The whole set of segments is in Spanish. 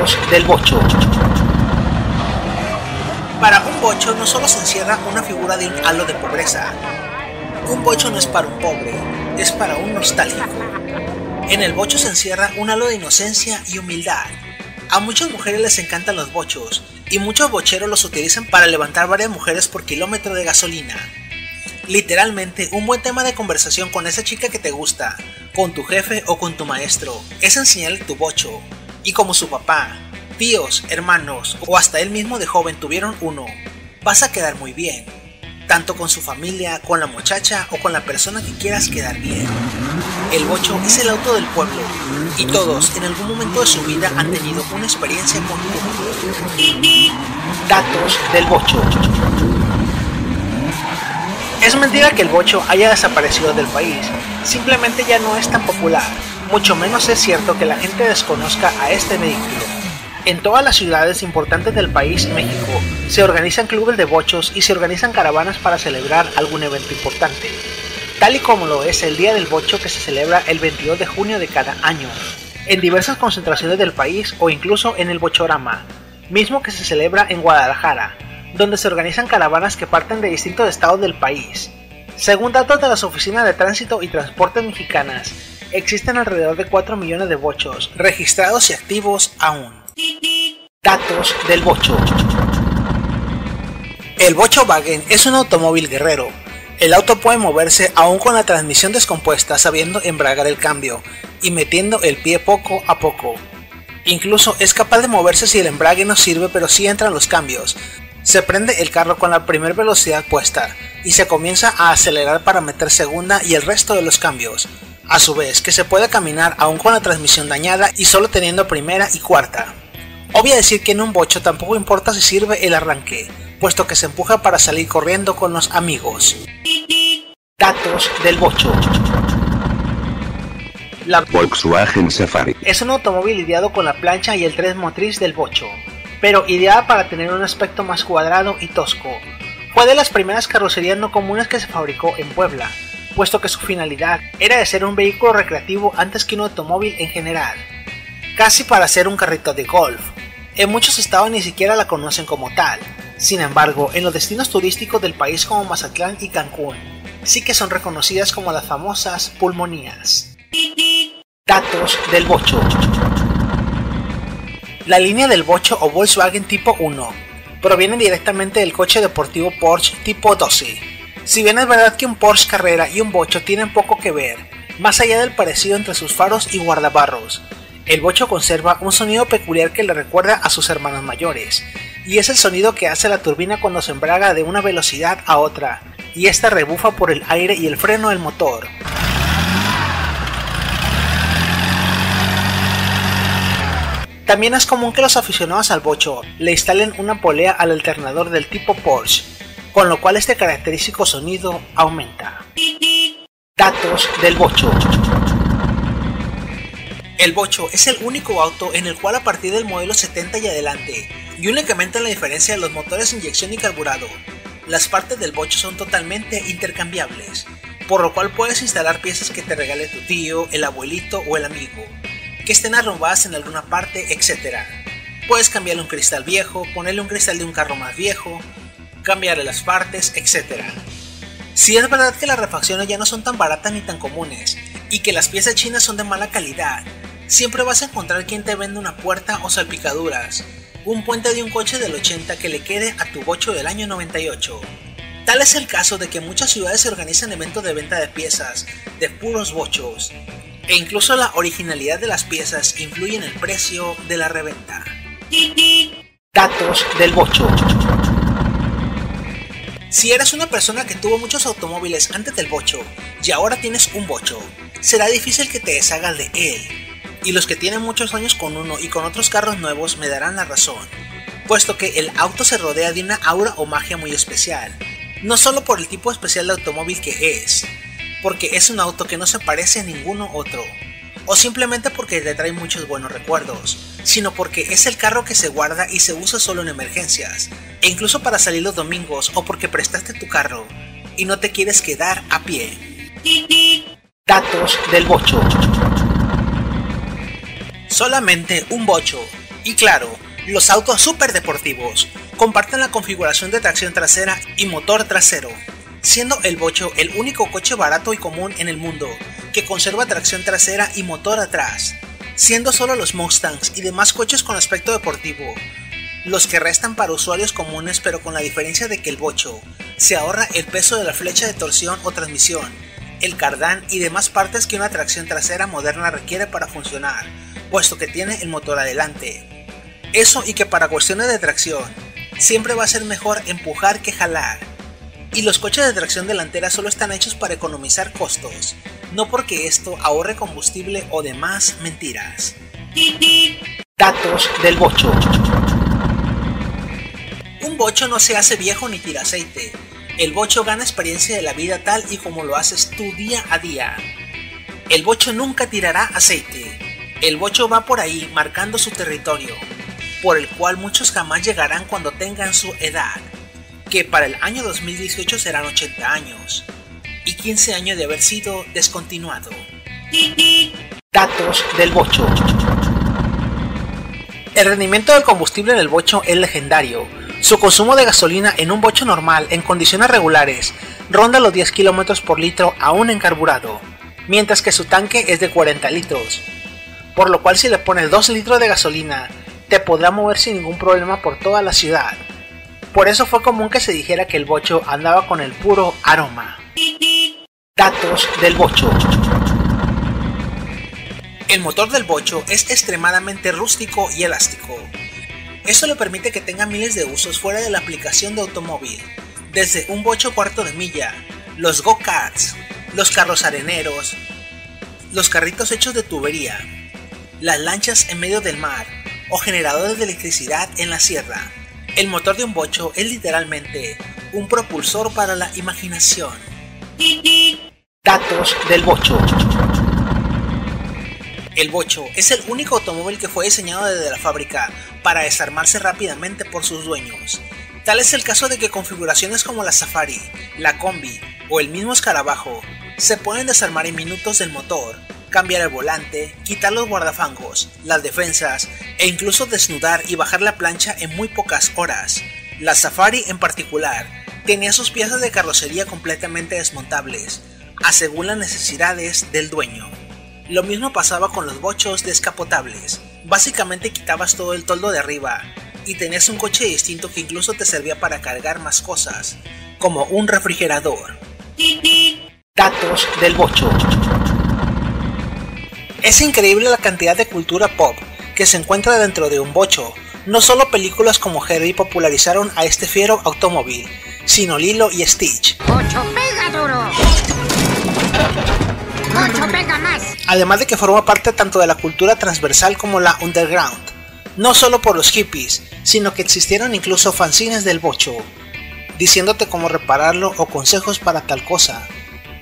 Datos del bocho. Para un bocho no solo se encierra una figura de un halo de pobreza. Un bocho no es para un pobre, es para un nostálgico. En el bocho se encierra un halo de inocencia y humildad. A muchas mujeres les encantan los bochos, y muchos bocheros los utilizan para levantar varias mujeres por kilómetro de gasolina. Literalmente, un buen tema de conversación con esa chica que te gusta, con tu jefe o con tu maestro, es enseñarle tu bocho. Y como su papá, tíos, hermanos o hasta él mismo de joven tuvieron uno, vas a quedar muy bien, tanto con su familia, con la muchacha o con la persona que quieras quedar bien. El bocho es el auto del pueblo, y todos en algún momento de su vida han tenido una experiencia con él. Datos del bocho. Es mentira que el bocho haya desaparecido del país, simplemente ya no es tan popular. Mucho menos es cierto que la gente desconozca a este vehículo. En todas las ciudades importantes del país, México, se organizan clubes de bochos y se organizan caravanas para celebrar algún evento importante, tal y como lo es el Día del Bocho, que se celebra el 22 de junio de cada año, en diversas concentraciones del país o incluso en el Bochorama, mismo que se celebra en Guadalajara, donde se organizan caravanas que parten de distintos estados del país. Según datos de las oficinas de tránsito y transportes mexicanas, existen alrededor de 4 millones de bochos registrados y activos aún. Datos del bocho. El Bocho-Wagen es un automóvil guerrero. El auto puede moverse aún con la transmisión descompuesta, sabiendo embragar el cambio y metiendo el pie poco a poco. Incluso es capaz de moverse si el embrague no sirve, pero sí entran los cambios. Se prende el carro con la primera velocidad puesta y se comienza a acelerar para meter segunda y el resto de los cambios. A su vez, que se puede caminar aún con la transmisión dañada y solo teniendo primera y cuarta. Obvio decir que en un bocho tampoco importa si sirve el arranque, puesto que se empuja para salir corriendo con los amigos. Datos del bocho. La Volkswagen Safari es un automóvil ideado con la plancha y el tren motriz del bocho, pero ideada para tener un aspecto más cuadrado y tosco. Fue de las primeras carrocerías no comunes que se fabricó en Puebla, puesto que su finalidad era de ser un vehículo recreativo antes que un automóvil en general, casi para ser un carrito de golf. En muchos estados ni siquiera la conocen como tal. Sin embargo, en los destinos turísticos del país como Mazatlán y Cancún, sí que son reconocidas como las famosas pulmonías. Datos del bocho. La línea del bocho o Volkswagen tipo 1 proviene directamente del coche deportivo Porsche tipo 12. Si bien es verdad que un Porsche Carrera y un bocho tienen poco que ver, más allá del parecido entre sus faros y guardabarros, el bocho conserva un sonido peculiar que le recuerda a sus hermanos mayores, y es el sonido que hace la turbina cuando se embraga de una velocidad a otra, y esta rebufa por el aire y el freno del motor. También es común que los aficionados al bocho le instalen una polea al alternador del tipo Porsche, con lo cual este característico sonido aumenta. Datos del bocho. El bocho es el único auto en el cual a partir del modelo 70 y adelante, y únicamente en la diferencia de los motores de inyección y carburado, las partes del bocho son totalmente intercambiables, por lo cual puedes instalar piezas que te regale tu tío, el abuelito o el amigo, que estén arrumbadas en alguna parte, etc. Puedes cambiarle un cristal viejo, ponerle un cristal de un carro más viejo, cambiarle las partes, etc. Si es verdad que las refacciones ya no son tan baratas ni tan comunes, y que las piezas chinas son de mala calidad, siempre vas a encontrar quien te vende una puerta o salpicaduras, un puente de un coche del 80 que le quede a tu bocho del año 98. Tal es el caso de que en muchas ciudades se organizan eventos de venta de piezas de puros bochos, e incluso la originalidad de las piezas influye en el precio de la reventa. Datos del bocho. Si eres una persona que tuvo muchos automóviles antes del bocho y ahora tienes un bocho, será difícil que te deshagas de él. Y los que tienen muchos años con uno y con otros carros nuevos me darán la razón, puesto que el auto se rodea de una aura o magia muy especial, no solo por el tipo especial de automóvil que es, porque es un auto que no se parece a ninguno otro, o simplemente porque te trae muchos buenos recuerdos, sino porque es el carro que se guarda y se usa solo en emergencias, e incluso para salir los domingos o porque prestaste tu carro y no te quieres quedar a pie. Datos del bocho. Solamente un bocho Y claro, los autos superdeportivos comparten la configuración de tracción trasera y motor trasero, siendo el Bocho el único coche barato y común en el mundo que conserva tracción trasera y motor atrás, siendo solo los Mustangs y demás coches con aspecto deportivo los que restan para usuarios comunes, pero con la diferencia de que el Bocho se ahorra el peso de la flecha de torsión o transmisión, el cardán y demás partes que una tracción trasera moderna requiere para funcionar, puesto que tiene el motor adelante. Eso y que para cuestiones de tracción, siempre va a ser mejor empujar que jalar. Y los coches de tracción delantera solo están hechos para economizar costos, no porque esto ahorre combustible o demás mentiras. Datos del Bocho. Un Bocho no se hace viejo ni tira aceite. El Bocho gana experiencia de la vida tal y como lo haces tú día a día. El Bocho nunca tirará aceite. El Bocho va por ahí marcando su territorio, por el cual muchos jamás llegarán cuando tengan su edad, que para el año 2018 serán 80 años, y 15 años de haber sido descontinuado. Datos del Bocho. El rendimiento del combustible en el Bocho es legendario. Su consumo de gasolina en un Bocho normal en condiciones regulares ronda los 10 km por litro aún en carburado, mientras que su tanque es de 40 litros, por lo cual si le pones 2 litros de gasolina te podrá mover sin ningún problema por toda la ciudad. Por eso fue común que se dijera que el Bocho andaba con el puro aroma. Datos del Bocho. El motor del Bocho es extremadamente rústico y elástico. Esto le permite que tenga miles de usos fuera de la aplicación de automóvil, desde un Bocho cuarto de milla, los go-karts, los carros areneros, los carritos hechos de tubería, las lanchas en medio del mar o generadores de electricidad en la sierra. El motor de un Bocho es literalmente un propulsor para la imaginación. Datos del Bocho. El Bocho es el único automóvil que fue diseñado desde la fábrica para desarmarse rápidamente por sus dueños. Tal es el caso de que configuraciones como la Safari, la Combi o el mismo Escarabajo se pueden desarmar en minutos del motor, cambiar el volante, quitar los guardafangos, las defensas e incluso desnudar y bajar la plancha en muy pocas horas. La Safari en particular tenía sus piezas de carrocería completamente desmontables, según las necesidades del dueño. Lo mismo pasaba con los Bochos descapotables. Básicamente quitabas todo el toldo de arriba y tenías un coche distinto que incluso te servía para cargar más cosas, como un refrigerador. Datos del Bocho. Es increíble la cantidad de cultura pop que se encuentra dentro de un Bocho. No solo películas como Herbie popularizaron a este fiero automóvil, sino Lilo y Stitch. ¡Bocho pega duro! ¡Bocho pega más! Además de que forma parte tanto de la cultura transversal como la underground, no solo por los hippies, sino que existieron incluso fanzines del Bocho, diciéndote cómo repararlo o consejos para tal cosa,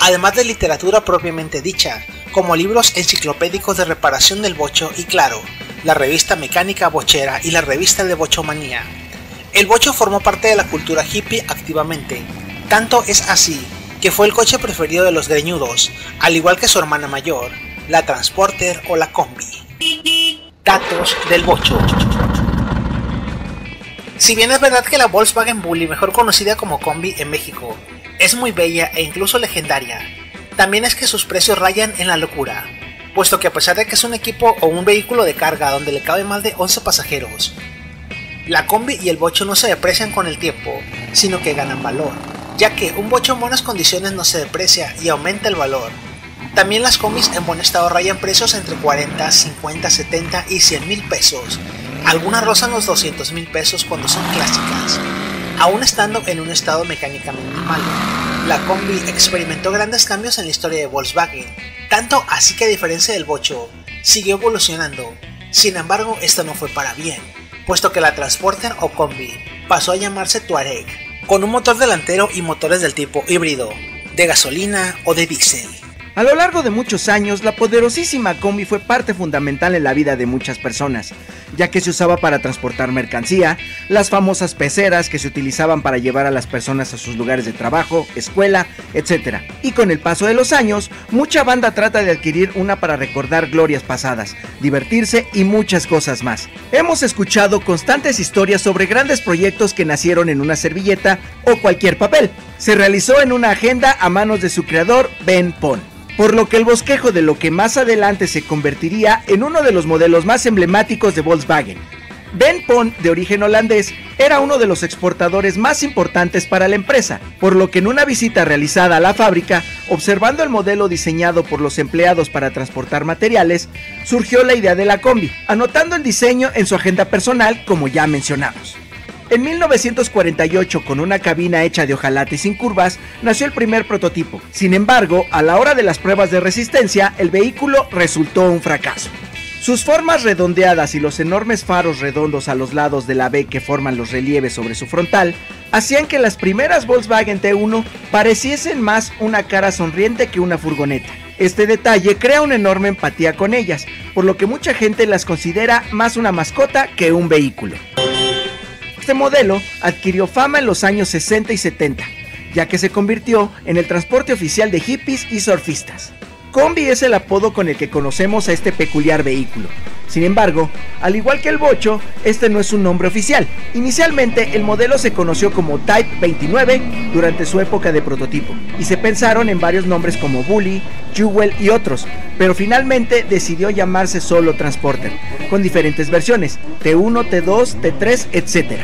además de literatura propiamente dicha, como libros enciclopédicos de reparación del Bocho y claro, la revista Mecánica Bochera y la revista de Bochomanía. El Bocho formó parte de la cultura hippie activamente, tanto es así que fue el coche preferido de los greñudos, al igual que su hermana mayor, la Transporter o la Combi. Datos del Bocho. Si bien es verdad que la Volkswagen Bulli, mejor conocida como Combi en México, es muy bella e incluso legendaria, también es que sus precios rayan en la locura, puesto que a pesar de que es un equipo o un vehículo de carga donde le caben más de 11 pasajeros, la Combi y el Bocho no se deprecian con el tiempo, sino que ganan valor, ya que un Bocho en buenas condiciones no se deprecia y aumenta el valor. También las combis en buen estado rayan precios entre 40, 50, 70 y 100 mil pesos. Algunas rozan los 200 mil pesos cuando son clásicas. Aún estando en un estado mecánicamente malo, la Combi experimentó grandes cambios en la historia de Volkswagen, tanto así que a diferencia del Bocho, siguió evolucionando. Sin embargo, esto no fue para bien, puesto que la Transporter o Combi pasó a llamarse Touareg, con un motor delantero y motores del tipo híbrido, de gasolina o de diésel. A lo largo de muchos años, la poderosísima Combi fue parte fundamental en la vida de muchas personas, ya que se usaba para transportar mercancía, las famosas peceras que se utilizaban para llevar a las personas a sus lugares de trabajo, escuela, etc. Y con el paso de los años, mucha banda trata de adquirir una para recordar glorias pasadas, divertirse y muchas cosas más. Hemos escuchado constantes historias sobre grandes proyectos que nacieron en una servilleta o cualquier papel. Se realizó en una agenda a manos de su creador, Ben Pon. Por lo que el bosquejo de lo que más adelante se convertiría en uno de los modelos más emblemáticos de Volkswagen. Ben Pon, de origen holandés, era uno de los exportadores más importantes para la empresa, por lo que en una visita realizada a la fábrica, observando el modelo diseñado por los empleados para transportar materiales, surgió la idea de la combi, anotando el diseño en su agenda personal, como ya mencionamos. En 1948, con una cabina hecha de hojalata y sin curvas, nació el primer prototipo. Sin embargo, a la hora de las pruebas de resistencia, el vehículo resultó un fracaso. Sus formas redondeadas y los enormes faros redondos a los lados de la B que forman los relieves sobre su frontal, hacían que las primeras Volkswagen T1 pareciesen más una cara sonriente que una furgoneta. Este detalle crea una enorme empatía con ellas, por lo que mucha gente las considera más una mascota que un vehículo. Este modelo adquirió fama en los años 60 y 70, ya que se convirtió en el transporte oficial de hippies y surfistas. Combi es el apodo con el que conocemos a este peculiar vehículo. Sin embargo, al igual que el bocho, este no es un nombre oficial. Inicialmente, el modelo se conoció como Type 29 durante su época de prototipo, y se pensaron en varios nombres como Bully, Jewel y otros, pero finalmente decidió llamarse solo Transporter, con diferentes versiones, T1, T2, T3, etc.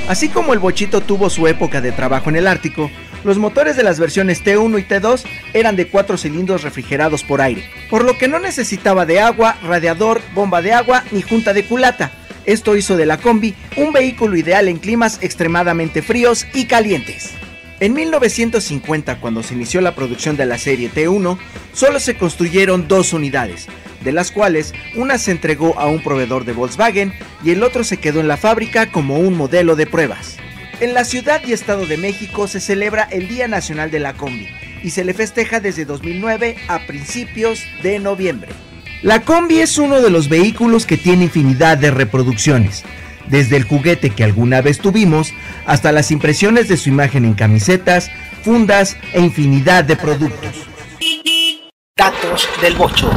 Así como el bochito tuvo su época de trabajo en el Ártico, los motores de las versiones T1 y T2 eran de 4 cilindros refrigerados por aire, por lo que no necesitaba de agua, radiador, bomba de agua ni junta de culata. Esto hizo de la combi un vehículo ideal en climas extremadamente fríos y calientes. En 1950, cuando se inició la producción de la serie T1, solo se construyeron 2 unidades, de las cuales una se entregó a un proveedor de Volkswagen y el otro se quedó en la fábrica como un modelo de pruebas. En la Ciudad y Estado de México se celebra el Día Nacional de la Combi y se le festeja desde 2009 a principios de noviembre. La combi es uno de los vehículos que tiene infinidad de reproducciones, desde el juguete que alguna vez tuvimos hasta las impresiones de su imagen en camisetas, fundas e infinidad de productos. Datos del bocho.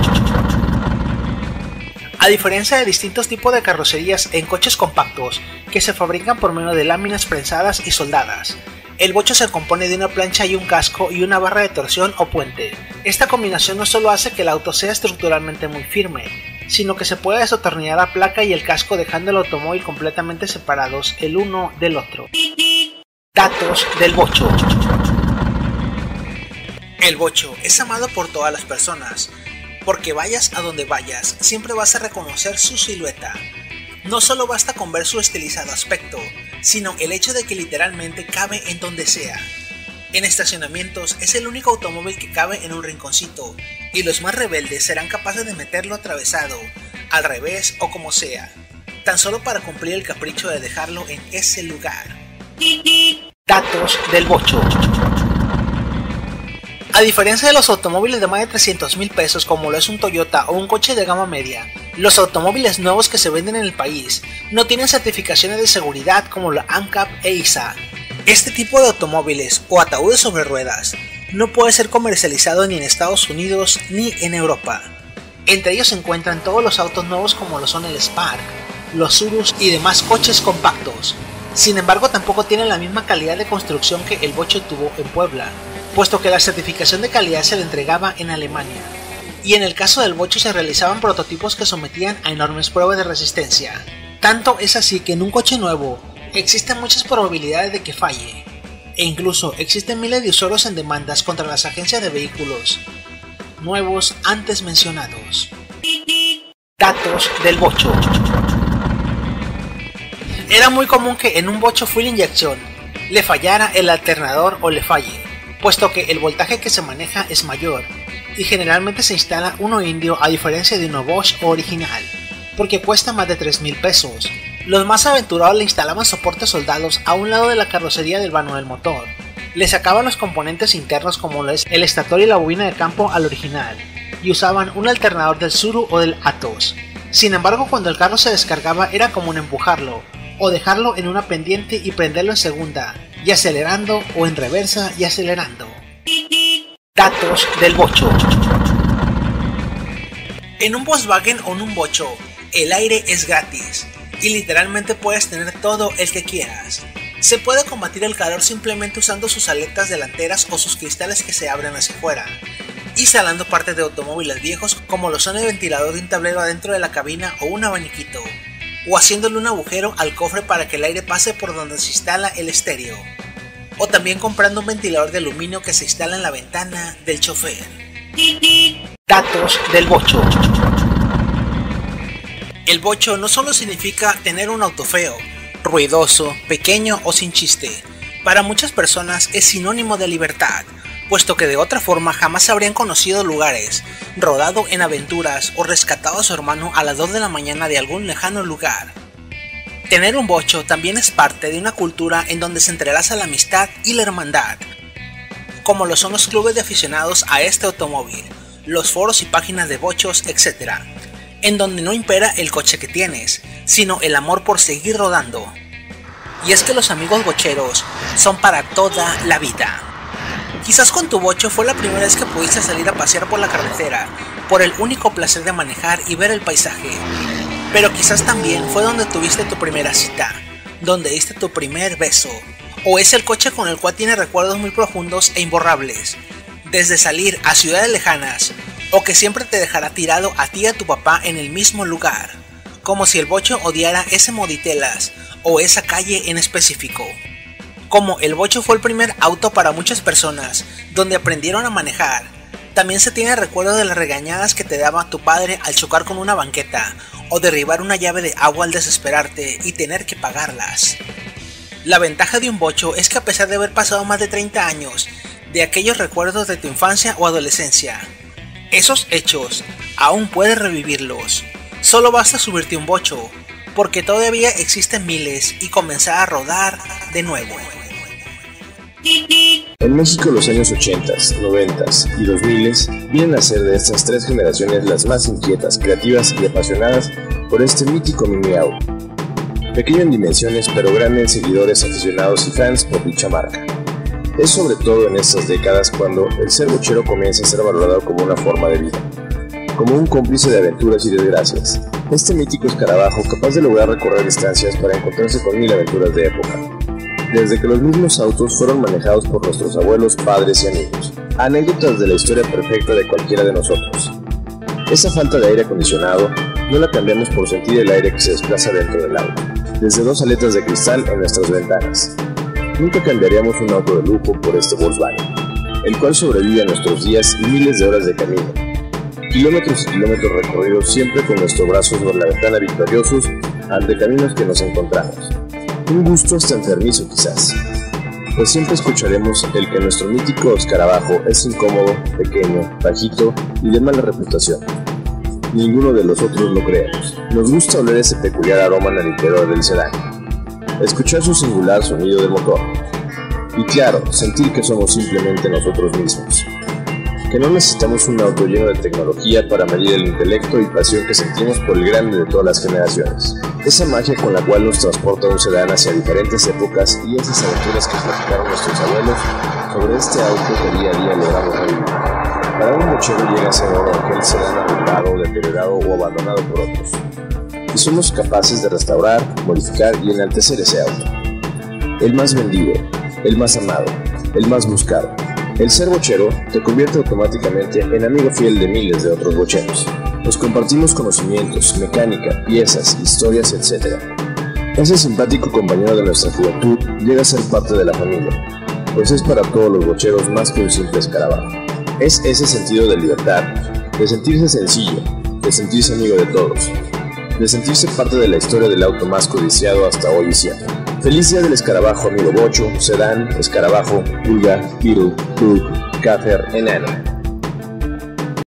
A diferencia de distintos tipos de carrocerías en coches compactos que se fabrican por medio de láminas prensadas y soldadas, el bocho se compone de una plancha y un casco y una barra de torsión o puente. Esta combinación no solo hace que el auto sea estructuralmente muy firme, sino que se puede desatornillar la placa y el casco dejando el automóvil completamente separados el uno del otro. Datos del bocho. El bocho es amado por todas las personas, porque vayas a donde vayas, siempre vas a reconocer su silueta. No solo basta con ver su estilizado aspecto, sino el hecho de que literalmente cabe en donde sea. En estacionamientos es el único automóvil que cabe en un rinconcito, y los más rebeldes serán capaces de meterlo atravesado, al revés o como sea, tan solo para cumplir el capricho de dejarlo en ese lugar. Datos del bocho. A diferencia de los automóviles de más de 300,000 pesos como lo es un Toyota o un coche de gama media, los automóviles nuevos que se venden en el país no tienen certificaciones de seguridad como la ANCAP e ISA. Este tipo de automóviles o ataúdes sobre ruedas no puede ser comercializado ni en Estados Unidos ni en Europa. Entre ellos se encuentran todos los autos nuevos como lo son el Spark, los Urus y demás coches compactos. Sin embargo, tampoco tienen la misma calidad de construcción que el bocho tuvo en Puebla, puesto que la certificación de calidad se le entregaba en Alemania. Y en el caso del bocho se realizaban prototipos que sometían a enormes pruebas de resistencia. Tanto es así que en un coche nuevo existen muchas probabilidades de que falle, e incluso existen miles de usuarios en demandas contra las agencias de vehículos nuevos antes mencionados. Datos del bocho. Era muy común que en un bocho full inyección le fallara el alternador o le falle, puesto que el voltaje que se maneja es mayor, y generalmente se instala uno indio a diferencia de uno Bosch original, porque cuesta más de 3,000 pesos. Los más aventurados le instalaban soportes soldados a un lado de la carrocería del vano del motor, le sacaban los componentes internos como lo es el estator y la bobina de campo al original, y usaban un alternador del Tsuru o del Atos. Sin embargo, cuando el carro se descargaba era común empujarlo, o dejarlo en una pendiente y prenderlo en segunda, y acelerando o en reversa y acelerando. Datos del bocho. En un Volkswagen o en un bocho, el aire es gratis, y literalmente puedes tener todo el que quieras. Se puede combatir el calor simplemente usando sus aletas delanteras o sus cristales que se abren hacia afuera, instalando partes de automóviles viejos como lo son el ventilador de un tablero adentro de la cabina o un abaniquito, o haciéndole un agujero al cofre para que el aire pase por donde se instala el estéreo, o también comprando un ventilador de aluminio que se instala en la ventana del chofer. Datos del bocho. El bocho no solo significa tener un auto feo, ruidoso, pequeño o sin chiste. Para muchas personas es sinónimo de libertad, puesto que de otra forma jamás habrían conocido lugares, rodado en aventuras o rescatado a su hermano a las 2 de la mañana de algún lejano lugar. Tener un bocho también es parte de una cultura en donde se entrelaza la amistad y la hermandad, como lo son los clubes de aficionados a este automóvil, los foros y páginas de bochos, etc., en donde no impera el coche que tienes, sino el amor por seguir rodando. Y es que los amigos bocheros son para toda la vida. Quizás con tu bocho fue la primera vez que pudiste salir a pasear por la carretera, por el único placer de manejar y ver el paisaje. Pero quizás también fue donde tuviste tu primera cita, donde diste tu primer beso, o es el coche con el cual tienes recuerdos muy profundos e imborrables, desde salir a ciudades lejanas, o que siempre te dejará tirado a ti y a tu papá en el mismo lugar, como si el bocho odiara ese Moditelas o esa calle en específico. Como el bocho fue el primer auto para muchas personas, donde aprendieron a manejar, también se tiene recuerdo de las regañadas que te daba tu padre al chocar con una banqueta, o derribar una llave de agua al desesperarte y tener que pagarlas. La ventaja de un bocho es que a pesar de haber pasado más de 30 años de aquellos recuerdos de tu infancia o adolescencia, esos hechos aún puedes revivirlos. Solo basta subirte un bocho, porque todavía existen miles, y comenzar a rodar de nuevo. En México los años 80, 90 y 2000 vienen a ser de estas tres generaciones las más inquietas, creativas y apasionadas por este mítico mini auto. Pequeño en dimensiones pero grande en seguidores, aficionados y fans por dicha marca. Es sobre todo en estas décadas cuando el ser bochero comienza a ser valorado como una forma de vida, como un cómplice de aventuras y desgracias. Este mítico escarabajo capaz de lograr recorrer distancias para encontrarse con 1000 aventuras de época. Desde que los mismos autos fueron manejados por nuestros abuelos, padres y amigos. Anécdotas de la historia perfecta de cualquiera de nosotros. Esa falta de aire acondicionado no la cambiamos por sentir el aire que se desplaza dentro del auto, desde 2 aletas de cristal en nuestras ventanas. Nunca cambiaríamos un auto de lujo por este Volkswagen, el cual sobrevive a nuestros días y miles de horas de camino. Kilómetros y kilómetros recorridos siempre con nuestro brazo sobre la ventana victoriosos ante caminos que nos encontramos. Un gusto hasta enfermizo quizás, pues siempre escucharemos el que nuestro mítico escarabajo es incómodo, pequeño, bajito y de mala reputación. Ninguno de los otros lo creemos. Nos gusta oler ese peculiar aroma en el interior del sedán, escuchar su singular sonido de motor y claro, sentir que somos simplemente nosotros mismos. Que no necesitamos un auto lleno de tecnología para medir el intelecto y pasión que sentimos por el grande de todas las generaciones. Esa magia con la cual nos transporta un sedán hacia diferentes épocas y esas aventuras que platicaron nuestros abuelos sobre este auto que día a día logramos revivir. Para un bochero llega a ser oro aquel sedán arruinado, deteriorado o abandonado por otros. Y somos capaces de restaurar, modificar y enaltecer ese auto. El más vendido, el más amado, el más buscado. El ser bochero te convierte automáticamente en amigo fiel de miles de otros bocheros. Nos compartimos conocimientos, mecánica, piezas, historias, etc. Ese simpático compañero de nuestra juventud llega a ser parte de la familia, pues es para todos los bocheros más que un simple escarabajo. Es ese sentido de libertad, de sentirse sencillo, de sentirse amigo de todos, de sentirse parte de la historia del auto más codiciado hasta hoy y siempre. Feliz día del escarabajo, amigo bocho, sedán, escarabajo, pulga, beetle, bug, cáfer, enano.